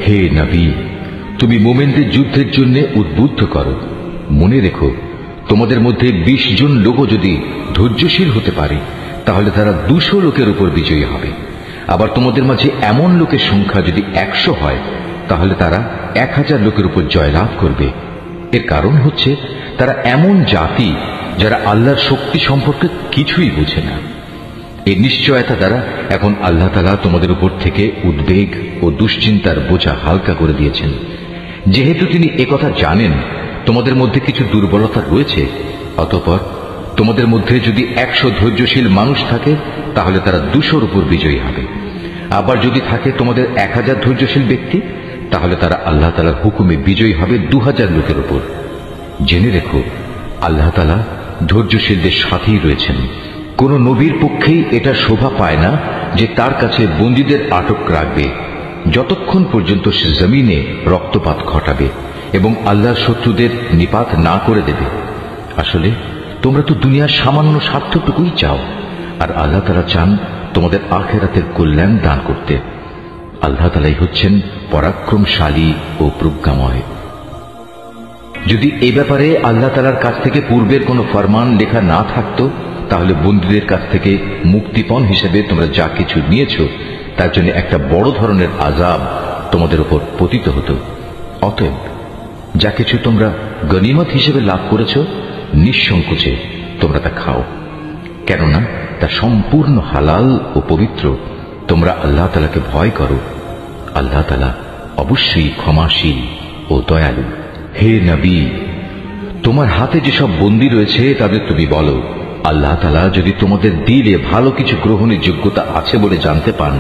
হে নবী, তুমি মোমেনদের যুদ্ধের জন্য উদ্বুদ্ধ করো। মনে রেখো, তোমাদের মধ্যে 20 জন লোকও যদি ধৈর্যশীল হতে পারে তাহলে তারা 200 লোকের উপর বিজয়ী হবে। আবার তোমাদের মাঝে এমন লোকের সংখ্যা যদি 100 হয় তাহলে তারা 1000 লোকের উপর জয়লাভ করবে। এর কারণ হচ্ছে তারা এমন জাতি যারা আল্লাহর শক্তি সম্পর্কে কিছুই বুঝে না। এই নিশ্চয়তা দ্বারা এখন আল্লাহ তাআলা তোমাদের উপর থেকে উদ্বেগ ও দুশ্চিন্তার বোঝা হালকা করে দিয়েছেন। যেহেতু তিনি একথা জানেন তোমাদের মধ্যে কিছু দুর্বলতা রয়েছে, অতঃপর তোমাদের মধ্যে যদি 100 ধৈর্যশীল মানুষ থাকে তাহলে তারা 200-র উপর বিজয়ী হবে। আবার যদি থাকে তোমাদের 1000 ধৈর্যশীল ব্যক্তি তাহলে তারা আল্লাহ তাআলার হুকুমে বিজয়ী হবে 2000 লোকের উপর। জেনে রেখো, আল্লাহ তাআলা ধৈর্যশীলদের সাথেই রয়েছেন। কোন নবীর পক্ষেই এটা শোভা পায় না যে তার কাছে বন্দীদের আটক রাখবে যতক্ষণ পর্যন্ত সে জমিনে রক্তপাত ঘটাবে এবং আল্লাহর শত্রুদের নিপাত না করে দেবে। আসলে তোমরা তো দুনিয়ার সামান্য স্বার্থটুকুই চাও, আর আল্লাহ তাআলা চান তোমাদের আখিরাতের কল্যাণ দান করতে। আল্লাহ তাআলাই হচ্ছেন পরাক্রমশালী ও প্রজ্ঞাময়। যদি এই ব্যাপারে আল্লাহ তাআলার কাছ থেকে পূর্বের কোনো ফরমান লেখা না থাকতো তাহলে বন্দীদের কাছ থেকে মুক্তিপণ হিসেবে তোমরা যা কিছু নিয়েছ তার জন্য একটা বড় ধরনের আযাব তোমাদের উপর পতিত হতো। অতএব যা কিছু তোমরা গনিমত হিসেবে লাভ করেছ নিঃসংকোচে তোমরা তা খাও, কেননা তা সম্পূর্ণ হালাল ও পবিত্র। তোমরা আল্লাহ তাআলাকে ভয় করো। আল্লাহ তাআলা অবশ্যই ক্ষমাশীল ও দয়ালু। হে নবী, তোমার হাতে যেসব বন্দী রয়েছে তাদের তুমি বলো, আল্লাহ তাআলা যদি তোমাদের দিলে ভালো কিছু গ্রহণের যোগ্যতা আছে বলে জানতে পান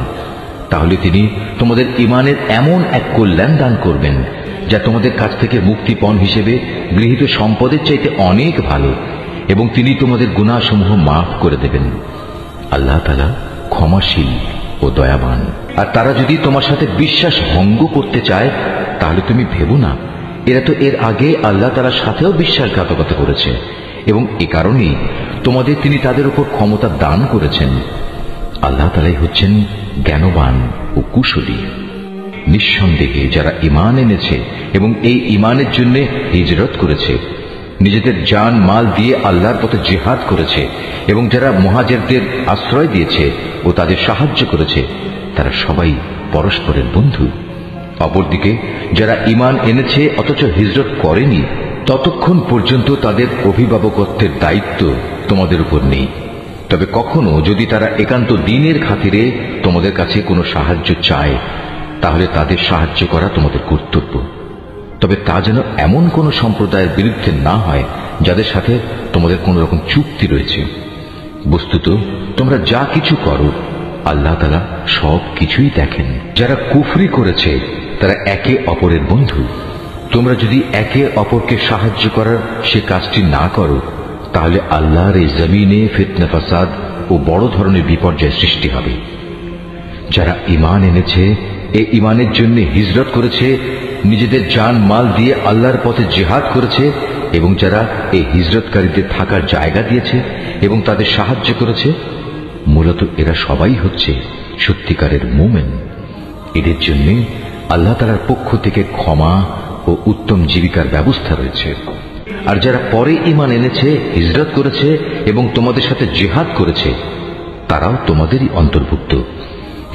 তাহলে তিনি তোমাদের ঈমানের এমন এক কল্যাণ দান করবেন যা তোমাদের কাছ থেকে মুক্তিপণ হিসেবে গৃহীত সম্পদের চাইতে অনেক ভালো, এবং তিনি তোমাদের গুনাহসমূহ মাফ করে দেবেন। আল্লাহ তাআলা ক্ষমাশীল ও দয়াবান। আর তারা যদি তোমার সাথে বিশ্বাস ভঙ্গ করতে চায় তাহলে তুমি ভেবো না, এরা তো এর আগে আল্লাহ তাআলার সাথেও বিশ্বাসঘাতকতা করেছে, এবং এ কারণেই তোমাদের তিনি তাদের উপর ক্ষমতা দান করেছেন। আল্লাহ তাআলাই হচ্ছেন জ্ঞানবান ও কুশলী। নিঃসন্দেহে যারা ঈমান এনেছে এবং এই ঈমানের জন্য হিজরত করেছে, নিজেদের জান মাল দিয়ে আল্লাহর পথে জিহাদ করেছে এবং যারা মুহাজিরদের আশ্রয় দিয়েছে ও তাদের সাহায্য করেছে, তারা সবাই পরস্পরের বন্ধু। অপরদিকে যারা ঈমান এনেছে অথচ হিজরত করেনি, ততক্ষণ পর্যন্ত তাদের অভিভাবকত্বের দায়িত্ব তোমাদের উপর নেই। তবে কখনো যদি তারা একান্ত দ্বীনের খাতিরে তোমাদের কাছে কোনো সাহায্য চায় তাহলে তাদের সাহায্য করা তোমাদের কর্তব্য। তবে তা যেন এমন কোন সম্প্রদায়ের বিরুদ্ধে না হয় যাদের সাথে তোমাদের কোন রকম চুক্তি রয়েছে। বস্তুত তোমরা যা কিছু করো আল্লাহ তাআলা সব কিছুই দেখেন। যারা কুফরি করেছে তারা একে অপরের বন্ধু। তোমরা যদি একে অপরকে সাহায্য করার সে কাজটি না করো তাহলে আল্লাহর এই জমিনে ফিতনা ফাসাদ ও বড় ধরনের বিপর্যয় সৃষ্টি হবে। যারা ঈমান এনেছে, এই ঈমানের জন্য হিজরত করেছে, নিজেদের জান মাল দিয়ে আল্লাহর পথে জিহাদ করেছে এবং যারা এই হিজরতকারীদের থাকার জায়গা দিয়েছে এবং তাদের সাহায্য করেছে, মূলত এরা সবাই হচ্ছে সত্যিকারের মুমিন। এদের জন্য আল্লাহ তাআলার পক্ষ থেকে ক্ষমা ও উত্তম জীবিকার ব্যবস্থা রয়েছে। আর যারা পরে ঈমান এনেছে, হিজরত করেছে এবং তোমাদের সাথে জিহাদ করেছে, তারাও তোমাদেরই অন্তর্ভুক্ত।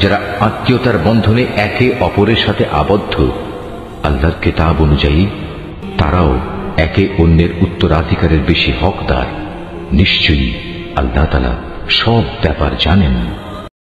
যারা আত্মীয়তার বন্ধনে একে অপরের সাথে আবদ্ধ, আল্লাহর কিতাব অনুযায়ী তারাও একে অন্যের উত্তরাধিকারের বেশি হকদার। নিশ্চয়ই আল্লাহ তাআলা সব ব্যাপার জানেন।